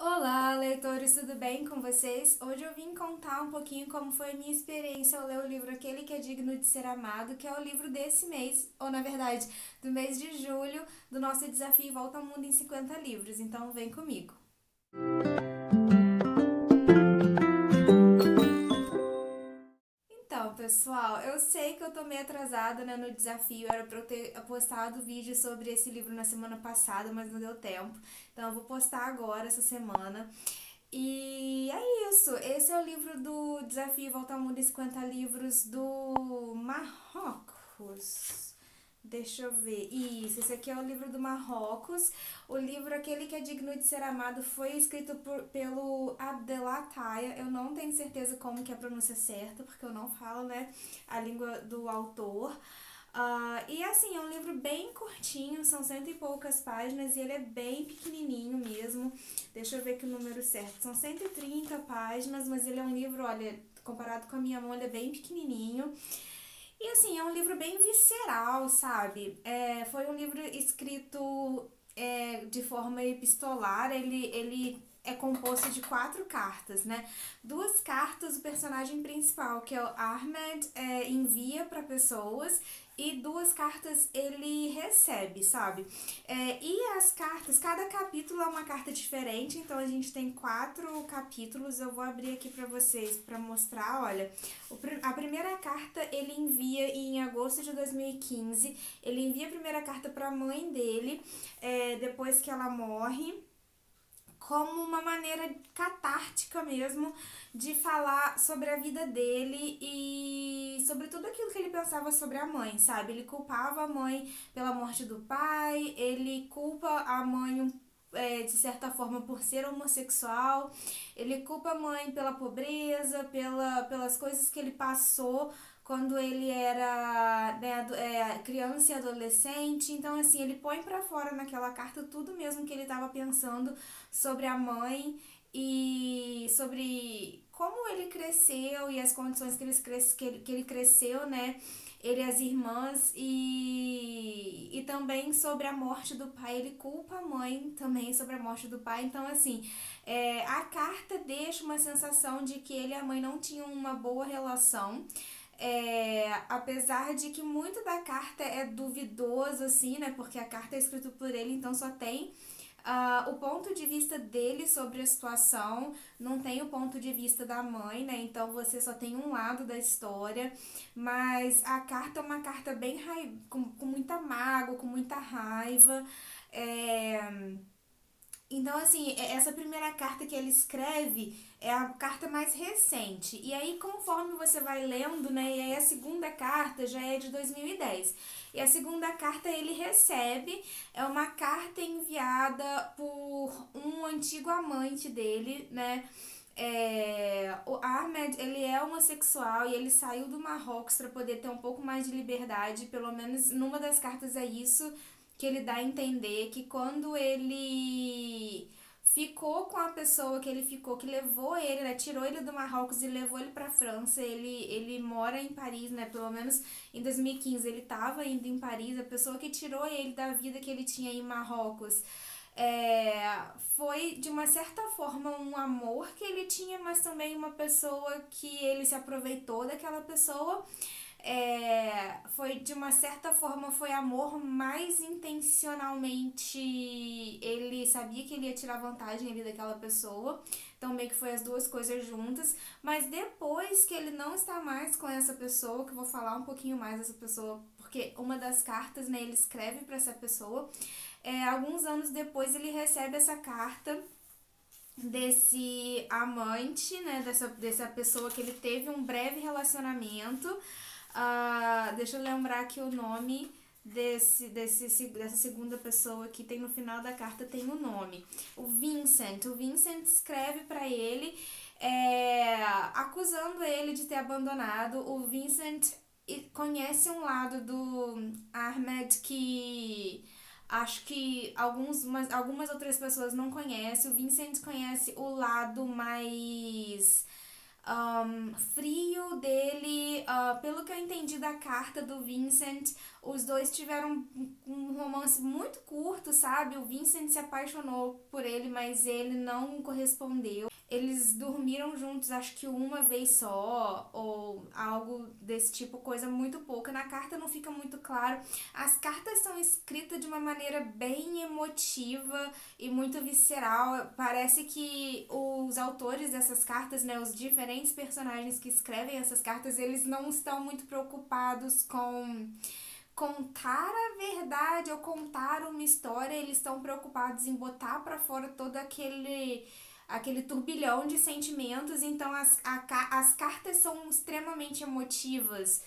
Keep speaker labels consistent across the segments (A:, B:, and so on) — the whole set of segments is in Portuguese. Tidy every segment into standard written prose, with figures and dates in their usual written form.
A: Olá, leitores, tudo bem com vocês? Hoje eu vim contar um pouquinho como foi a minha experiência ao ler o livro Aquele que é Digno de Ser Amado, que é o livro desse mês, ou na verdade, do mês de julho, do nosso desafio Volta ao Mundo em 50 livros. Então vem comigo. Então, pessoal, eu sei que eu tô meio atrasada, né, no desafio. Era pra eu ter postado vídeo sobre esse livro na semana passada, mas não deu tempo. Então eu vou postar agora, essa semana. E é isso. Esse é o livro do Desafio Volta ao Mundo em 50 livros do Marrocos. Deixa eu ver. Isso, esse aqui é o livro do Marrocos. O livro Aquele que é Digno de Ser Amado foi escrito pelo Abdelataya. Eu não tenho certeza como que é a pronúncia certa, porque eu não falo, né, a língua do autor. E assim, é um livro bem curtinho, são cento e poucas páginas e ele é bem pequenininho mesmo. Deixa eu ver aqui o número certo. São 130 páginas, mas ele é um livro, olha, comparado com a minha mão, ele é bem pequenininho. E assim, é um livro bem visceral, sabe? Foi um livro escrito de forma epistolar, ele é composto de quatro cartas, né? Duas cartas o personagem principal, que é o Ahmed, envia para pessoas e duas cartas ele recebe, sabe? E as cartas, cada capítulo é uma carta diferente, então a gente tem quatro capítulos. Eu vou abrir aqui para vocês para mostrar, olha. A primeira carta ele envia em agosto de 2015. Ele envia a primeira carta para a mãe dele, depois que ela morre, como uma maneira catártica mesmo de falar sobre a vida dele e sobre tudo aquilo que ele pensava sobre a mãe, sabe? Ele culpava a mãe pela morte do pai, ele culpa a mãe de certa forma por ser homossexual, ele culpa a mãe pela pobreza, pelas coisas que ele passou quando ele era, né, criança e adolescente. Então, assim, ele põe pra fora naquela carta tudo mesmo que ele estava pensando sobre a mãe e sobre como ele cresceu e as condições que ele cresceu, né? Ele e as irmãs e também sobre a morte do pai. Ele culpa a mãe também sobre a morte do pai. Então, assim, a carta deixa uma sensação de que ele e a mãe não tinham uma boa relação. Apesar de que muito da carta é duvidoso, assim, né? Porque a carta é escrita por ele, então só tem o ponto de vista dele sobre a situação, não tem o ponto de vista da mãe, né? Então você só tem um lado da história, mas a carta é uma carta bem com muita mágoa, com muita raiva. É, então, assim, essa primeira carta que ele escreve é a carta mais recente. E aí, conforme você vai lendo, né? E aí a segunda carta já é de 2010. E a segunda carta ele recebe, é uma carta enviada por um antigo amante dele, né? O Ahmed, ele é homossexual e ele saiu do Marrocos para poder ter um pouco mais de liberdade, pelo menos numa das cartas é isso que ele dá a entender, que quando ele ficou com a pessoa que ele ficou, que levou ele, né, tirou ele do Marrocos e levou ele pra França, ele mora em Paris, né, pelo menos em 2015 ele tava indo em Paris, a pessoa que tirou ele da vida que ele tinha em Marrocos, foi de uma certa forma um amor que ele tinha, mas também uma pessoa que ele se aproveitou daquela pessoa. Foi de uma certa forma foi amor, mas intencionalmente ele sabia que ele ia tirar vantagem ali daquela pessoa, então meio que foi as duas coisas juntas. Mas depois que ele não está mais com essa pessoa, que eu vou falar um pouquinho mais dessa pessoa, porque uma das cartas, né, ele escreve para essa pessoa, alguns anos depois ele recebe essa carta desse amante, né, dessa pessoa que ele teve um breve relacionamento. Deixa eu lembrar que o nome dessa segunda pessoa que tem no final da carta tem o nome. O Vincent escreve para ele, acusando ele de ter abandonado. O Vincent conhece um lado do Ahmed que acho que algumas outras pessoas não conhecem. O Vincent conhece o lado mais frio dele. Pelo que eu entendi da carta do Vincent, os dois tiveram um romance muito curto, sabe? O Vincent se apaixonou por ele, mas ele não correspondeu. Eles dormiram juntos, acho que uma vez só, ou algo desse tipo, coisa muito pouca. Na carta não fica muito claro. As cartas são escritas de uma maneira bem emotiva e muito visceral. Parece que os autores dessas cartas, né, os diferentes personagens que escrevem essas cartas, eles não estão muito preocupados com contar a verdade ou contar uma história, eles estão preocupados em botar para fora todo aquele turbilhão de sentimentos. Então as cartas são extremamente emotivas.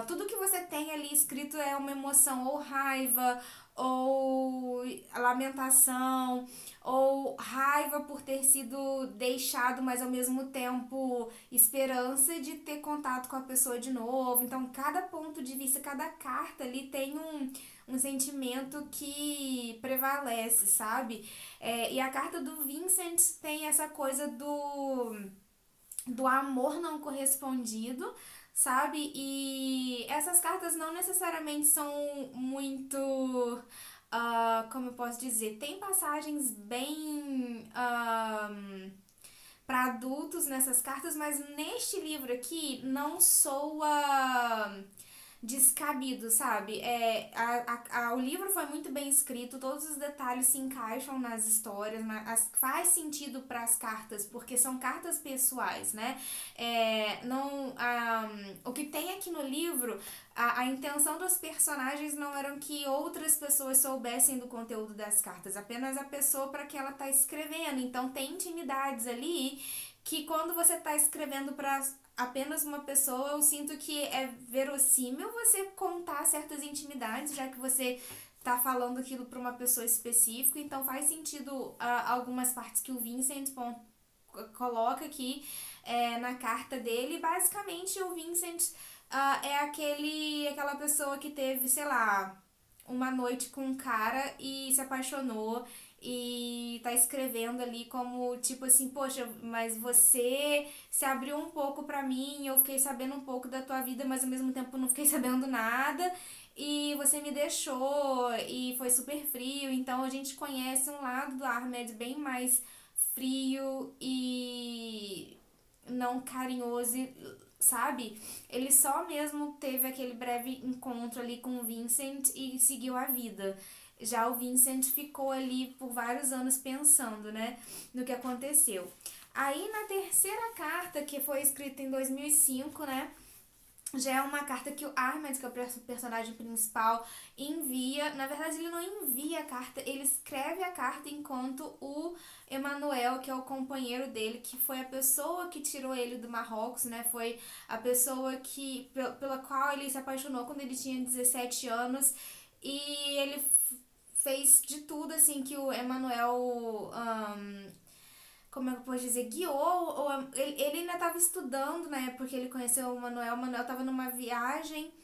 A: Tudo que você tem ali escrito é uma emoção, ou raiva, ou lamentação, ou raiva por ter sido deixado, mas ao mesmo tempo esperança de ter contato com a pessoa de novo. Então, cada ponto de vista, cada carta ali tem um sentimento que prevalece, sabe? E a carta do Vincent tem essa coisa do amor não correspondido, sabe? E essas cartas não necessariamente são muito. Como eu posso dizer? Tem passagens bem. Para adultos nessas cartas, mas neste livro aqui não soa descabido, sabe? O livro foi muito bem escrito, todos os detalhes se encaixam nas histórias, faz sentido para as cartas, porque são cartas pessoais, né? Não, o que tem aqui no livro, a intenção dos personagens não era que outras pessoas soubessem do conteúdo das cartas, apenas a pessoa para que ela tá escrevendo. Então tem intimidades ali que quando você tá escrevendo para apenas uma pessoa, eu sinto que é verossímil você contar certas intimidades, já que você tá falando aquilo para uma pessoa específica. Então faz sentido algumas partes que o Vincent coloca aqui na carta dele. Basicamente, o Vincent é aquela pessoa que teve, sei lá, uma noite com um cara e se apaixonou e tá escrevendo ali como tipo assim, poxa, mas você se abriu um pouco pra mim, eu fiquei sabendo um pouco da tua vida, mas ao mesmo tempo não fiquei sabendo nada. E você me deixou e foi super frio, então a gente conhece um lado do Ahmed bem mais frio e não carinhoso, sabe? Ele só mesmo teve aquele breve encontro ali com o Vincent e seguiu a vida. Já o Vincent ficou ali por vários anos pensando, né, no que aconteceu. Aí na terceira carta, que foi escrita em 2005, né, já é uma carta que o Ahmed, que é o personagem principal, envia. Na verdade, ele não envia a carta, ele escreve a carta enquanto o Emanuel, que é o companheiro dele, que foi a pessoa que tirou ele do Marrocos, né? Foi a pessoa pela qual ele se apaixonou quando ele tinha 17 anos. E ele fez de tudo, assim, que o Emanuel como é que eu posso dizer, guiou, ele ainda estava estudando, né, porque ele conheceu o Manuel estava numa viagem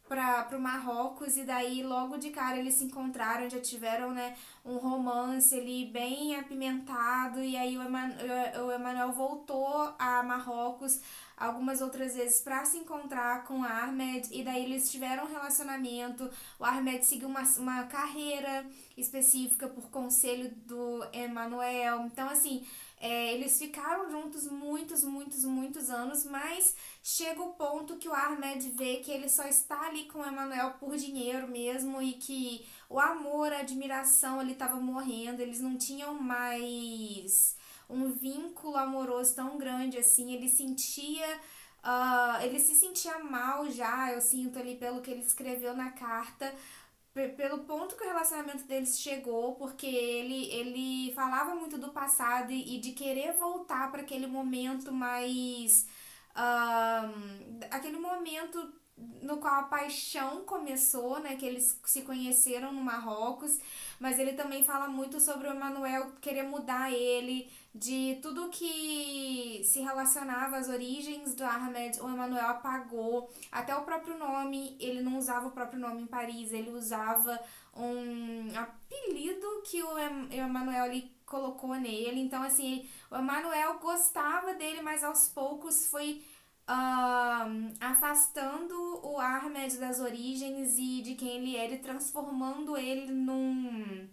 A: para o Marrocos e daí logo de cara eles se encontraram, já tiveram, né, um romance ali bem apimentado e aí o Emanuel voltou a Marrocos algumas outras vezes para se encontrar com o Ahmed e daí eles tiveram um relacionamento, o Ahmed seguiu uma carreira específica por conselho do Emanuel, então assim, eles ficaram juntos muitos anos, mas chega o ponto que o Ahmed vê que ele só está ali com o Emanuel por dinheiro mesmo e que o amor, a admiração, ele estava morrendo, eles não tinham mais um vínculo amoroso tão grande assim, ele se sentia mal já, eu sinto ali pelo que ele escreveu na carta, pelo ponto que o relacionamento deles chegou, porque ele falava muito do passado e de querer voltar para aquele momento mais. Aquele momento no qual a paixão começou, né? Que eles se conheceram no Marrocos, mas ele também fala muito sobre o Emanuel querer mudar ele, de tudo que se relacionava às origens do Ahmed, o Emanuel apagou. Até o próprio nome, ele não usava o próprio nome em Paris, ele usava um apelido que o Emanuel ali colocou nele. Então, assim, o Emanuel gostava dele, mas aos poucos foi afastando o Ahmed das origens e de quem ele era e transformando ele num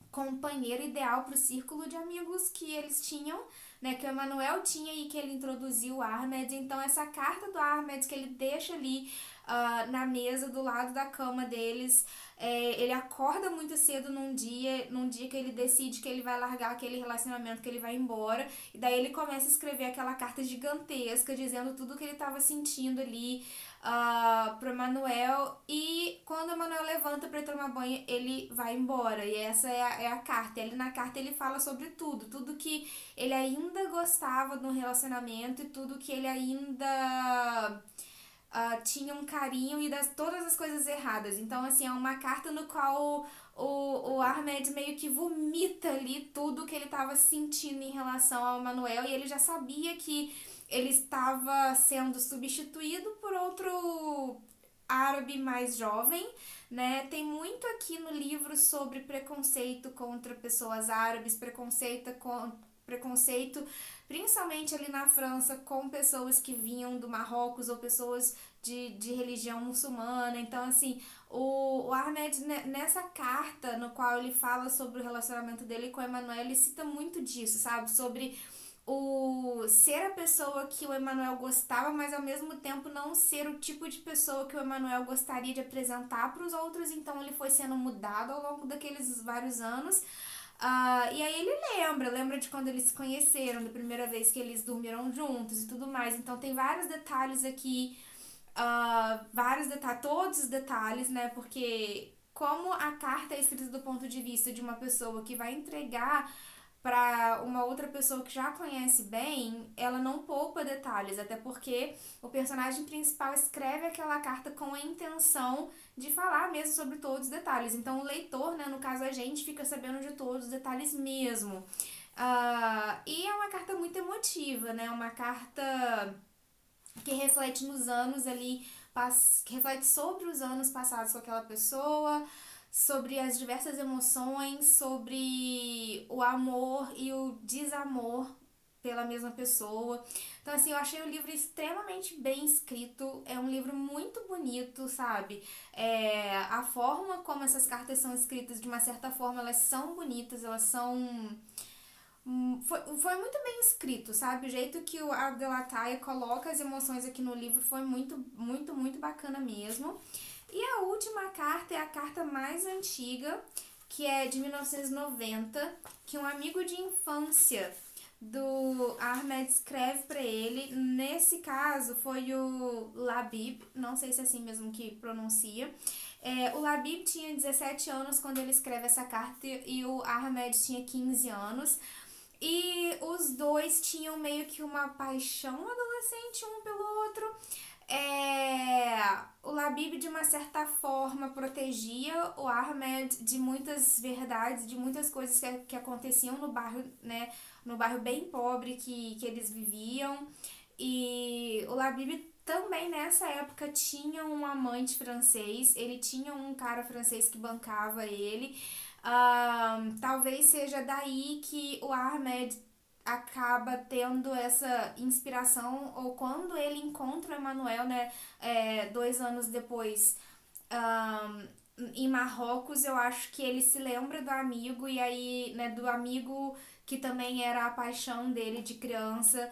A: companheiro ideal para o círculo de amigos que eles tinham, né, que o Emanuel tinha e que ele introduziu o Ahmed. Então essa carta do Ahmed que ele deixa ali na mesa do lado da cama deles, ele acorda muito cedo num dia que ele decide que ele vai largar aquele relacionamento, que ele vai embora, e daí ele começa a escrever aquela carta gigantesca dizendo tudo o que ele estava sentindo ali pro Emanuel, e quando o Emanuel levanta para tomar banho, ele vai embora, e essa é a carta. Ele, na carta ele fala sobre tudo que ele ainda gostava no relacionamento e tudo que ele ainda tinha um carinho e todas as coisas erradas. Então, assim, é uma carta no qual o Ahmed meio que vomita ali tudo que ele estava sentindo em relação ao Manuel, e ele já sabia que ele estava sendo substituído por outro árabe mais jovem, né? Tem muito aqui no livro sobre preconceito contra pessoas árabes, preconceito principalmente ali na França com pessoas que vinham do Marrocos ou pessoas de religião muçulmana. Então, assim, o Ahmed, nessa carta no qual ele fala sobre o relacionamento dele com o Emanuel, ele cita muito disso, sabe? Sobre o ser a pessoa que o Emanuel gostava, mas ao mesmo tempo não ser o tipo de pessoa que o Emanuel gostaria de apresentar para os outros. Então ele foi sendo mudado ao longo daqueles vários anos. E aí ele lembra de quando eles se conheceram, da primeira vez que eles dormiram juntos e tudo mais. Então tem vários detalhes aqui, todos os detalhes, né? Porque como a carta é escrita do ponto de vista de uma pessoa que vai entregar para uma outra pessoa que já conhece bem, ela não poupa detalhes, até porque o personagem principal escreve aquela carta com a intenção de falar mesmo sobre todos os detalhes. Então o leitor, né, no caso a gente, fica sabendo de todos os detalhes mesmo. E é uma carta muito emotiva, né? Uma carta que reflete nos anos ali, que reflete sobre os anos passados com aquela pessoa, sobre as diversas emoções, sobre o amor e o desamor pela mesma pessoa. Então, assim, eu achei o livro extremamente bem escrito, é um livro muito bonito, sabe? A forma como essas cartas são escritas, de uma certa forma, elas são bonitas, elas são foi muito bem escrito, sabe? O jeito que o Abdelataia coloca as emoções aqui no livro foi muito bacana mesmo. E a última carta é a carta mais antiga, que é de 1990, que um amigo de infância do Ahmed escreve para ele. Nesse caso foi o Labib, não sei se é assim mesmo que pronuncia. O Labib tinha 17 anos quando ele escreve essa carta e o Ahmed tinha 15 anos. E os dois tinham meio que uma paixão adolescente um pelo outro. O Labib, de uma certa forma, protegia o Ahmed de muitas verdades, de muitas coisas que aconteciam no bairro, né? No bairro bem pobre que eles viviam. E o Labib também nessa época tinha um amante francês, ele tinha um cara francês que bancava ele. Talvez seja daí que o Ahmed acaba tendo essa inspiração, ou quando ele encontra o Emanuel, né, 2 anos depois, em Marrocos, eu acho que ele se lembra do amigo, e aí, né, do amigo que também era a paixão dele de criança,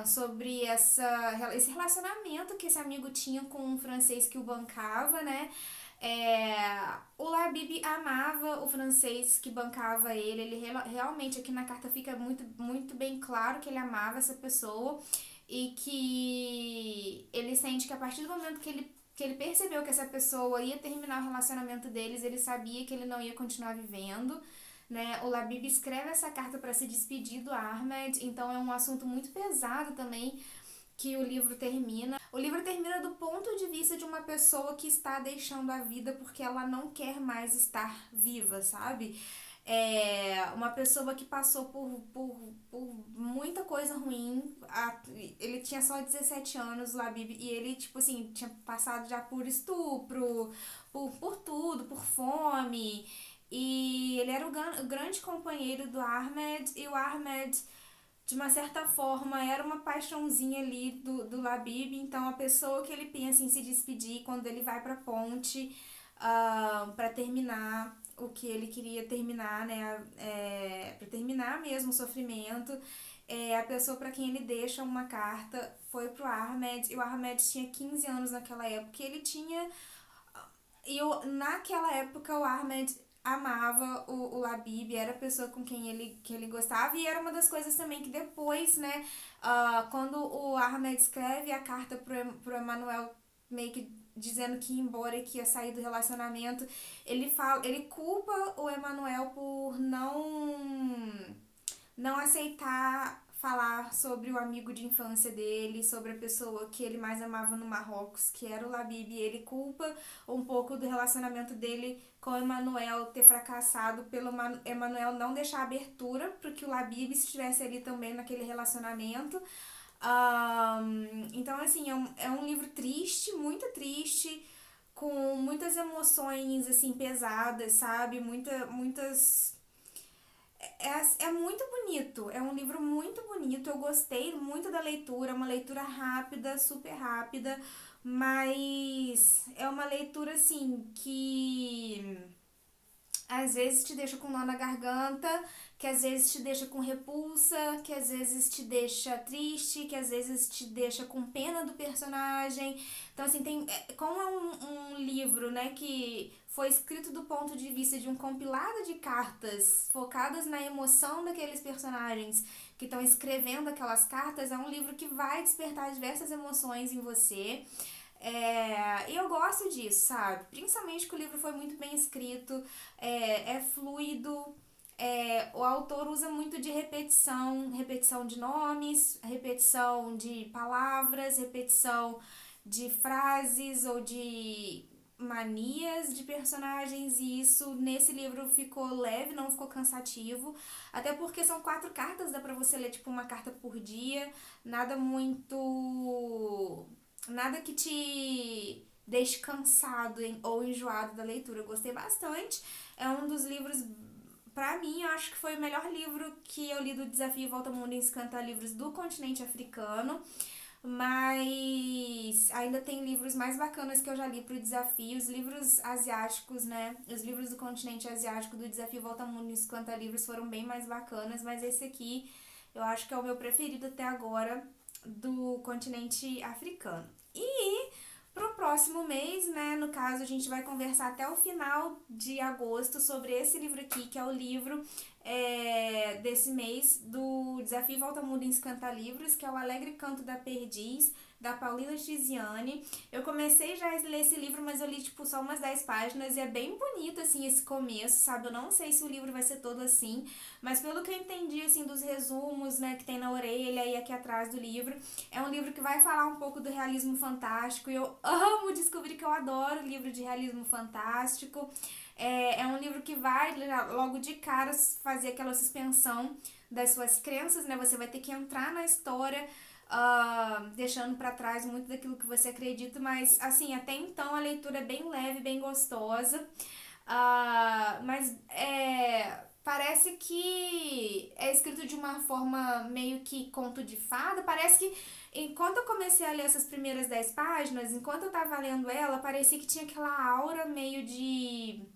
A: sobre esse relacionamento que esse amigo tinha com um francês que o bancava, né? O Labib amava o francês que bancava ele realmente aqui na carta fica muito bem claro que ele amava essa pessoa e que ele sente que a partir do momento que ele percebeu que essa pessoa ia terminar o relacionamento deles, ele sabia que ele não ia continuar vivendo, né? O Labib escreve essa carta para se despedir do Ahmed, então é um assunto muito pesado também que o livro termina. O livro termina do ponto de vista de uma pessoa que está deixando a vida porque ela não quer mais estar viva, sabe? Uma pessoa que passou por muita coisa ruim. Ele tinha só 17 anos, Labib, e ele, tipo assim, tinha passado já por estupro, por tudo, por fome. E ele era o grande companheiro do Ahmed, e o Ahmed, de uma certa forma, era uma paixãozinha ali do Labib. Então a pessoa que ele pensa em se despedir quando ele vai pra ponte, para terminar o que ele queria terminar, né? Para terminar mesmo o sofrimento. A pessoa para quem ele deixa uma carta foi pro Ahmed, e o Ahmed tinha 15 anos naquela época. E ele tinha. Naquela época, o Ahmed amava o Labib, era a pessoa com quem ele gostava, e era uma das coisas também que depois, né, quando o Ahmed escreve a carta pro Emanuel, meio que dizendo que ia embora e que ia sair do relacionamento, ele culpa o Emanuel por não aceitar falar sobre o amigo de infância dele, sobre a pessoa que ele mais amava no Marrocos, que era o Labib. E ele culpa um pouco do relacionamento dele com o Emanuel ter fracassado pelo Emanuel não deixar abertura para que o Labib estivesse ali também naquele relacionamento. Então, assim, é um livro triste, muito triste, com muitas emoções, assim, pesadas, sabe? Muitas é muito bonito, é um livro muito bonito, eu gostei muito da leitura, uma leitura rápida, super rápida, mas é uma leitura assim que às vezes te deixa com nó na garganta, que às vezes te deixa com repulsa, que às vezes te deixa triste, que às vezes te deixa com pena do personagem. Então, assim, como é um livro, né, que foi escrito do ponto de vista de um compilado de cartas focadas na emoção daqueles personagens que estão escrevendo aquelas cartas, é um livro que vai despertar diversas emoções em você. E eu gosto disso, sabe? Principalmente que o livro foi muito bem escrito, é fluido, o autor usa muito de repetição de nomes, repetição de palavras, repetição de frases ou de manias de personagens, e isso nesse livro ficou leve, não ficou cansativo, até porque são 4 cartas, dá pra você ler tipo uma carta por dia, nada muito nada que te deixe cansado ou enjoado da leitura. Eu gostei bastante. É um dos livros, pra mim, eu acho que foi o melhor livro que eu li do Desafio Volta ao Mundo em 50 livros do continente africano. Mas ainda tem livros mais bacanas que eu já li pro desafio. Os livros asiáticos, né? Os livros do continente asiático do Desafio Volta ao Mundo em 50 livros foram bem mais bacanas. Mas esse aqui eu acho que é o meu preferido até agora do continente africano. E pro próximo mês, né, no caso, a gente vai conversar até o final de agosto sobre esse livro aqui, que é o livro desse mês do Desafio Volta ao Mundo em 50 livros, que é o Alegre Canto da Perdiz, da Paulina Tiziane. Eu comecei já a ler esse livro, mas eu li, tipo, só umas 10 páginas, e é bem bonito, assim, esse começo, sabe? Eu não sei se o livro vai ser todo assim, mas pelo que eu entendi, assim, dos resumos, né, que tem na orelha e aqui atrás do livro, é um livro que vai falar um pouco do realismo fantástico, e eu amo descobrir que eu adoro livro de realismo fantástico. É um livro que vai, logo de cara, fazer aquela suspensão das suas crenças, né? Você vai ter que entrar na história, deixando para trás muito daquilo que você acredita, mas, assim, até então a leitura é bem leve, bem gostosa. Mas parece que é escrito de uma forma meio que conto de fada. Parece que enquanto eu comecei a ler essas primeiras 10 páginas, enquanto eu tava lendo ela, parecia que tinha aquela aura meio de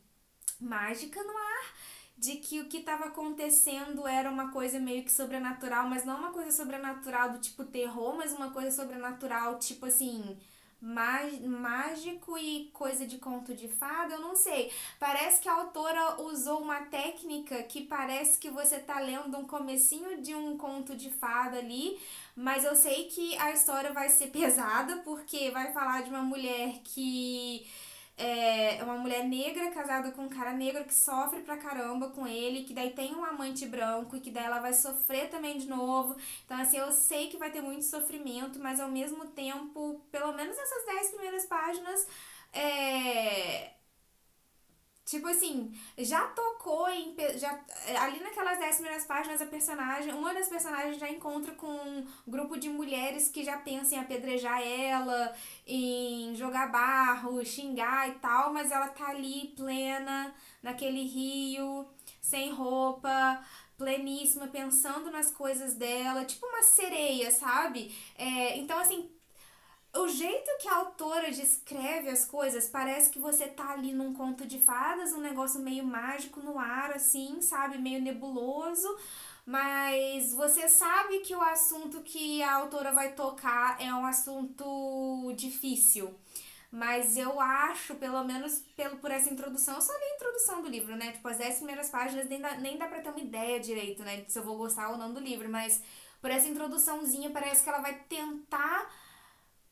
A: mágica no ar, de que o que estava acontecendo era uma coisa meio que sobrenatural, mas não uma coisa sobrenatural do tipo terror, mas uma coisa sobrenatural tipo assim, mágico e coisa de conto de fada, eu não sei. Parece que a autora usou uma técnica que parece que você tá lendo um comecinho de um conto de fada ali, mas eu sei que a história vai ser pesada, porque vai falar de uma mulher que é uma mulher negra casada com um cara negro que sofre pra caramba com ele, que daí tem um amante branco e que daí ela vai sofrer também de novo. Então, assim, eu sei que vai ter muito sofrimento, mas ao mesmo tempo, pelo menos essas 10 primeiras páginas, é, Tipo assim, já tocou em. Já, ali naquelas 10 primeiras páginas, uma das personagens já encontra com um grupo de mulheres que já pensam em apedrejar ela, em jogar barro, xingar e tal, mas ela tá ali plena, naquele rio, sem roupa, pleníssima, pensando nas coisas dela, tipo uma sereia, sabe? Então, assim, o jeito que a autora descreve as coisas parece que você tá ali num conto de fadas, um negócio meio mágico no ar, assim, sabe? Meio nebuloso, mas você sabe que o assunto que a autora vai tocar é um assunto difícil. Mas eu acho, pelo menos por essa introdução, eu só li a introdução do livro, né? Tipo, as 10 primeiras páginas nem dá pra ter uma ideia direito, né? De se eu vou gostar ou não do livro, mas por essa introduçãozinha parece que ela vai tentar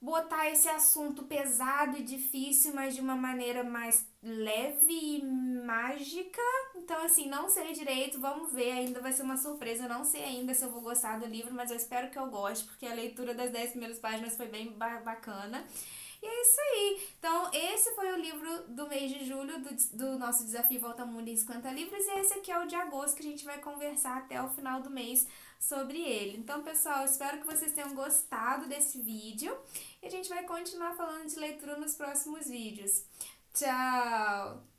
A: botar esse assunto pesado e difícil, mas de uma maneira mais leve e mágica. Então, assim, não sei direito, vamos ver, ainda vai ser uma surpresa. Eu não sei ainda se eu vou gostar do livro, mas eu espero que eu goste, porque a leitura das 10 primeiras páginas foi bem bacana. E é isso aí. Então, esse foi o livro do mês de julho, do nosso desafio Volta ao Mundo em 50 livros, e esse aqui é o de agosto, que a gente vai conversar até o final do mês sobre ele. Então, pessoal, espero que vocês tenham gostado desse vídeo e a gente vai continuar falando de leitura nos próximos vídeos. Tchau!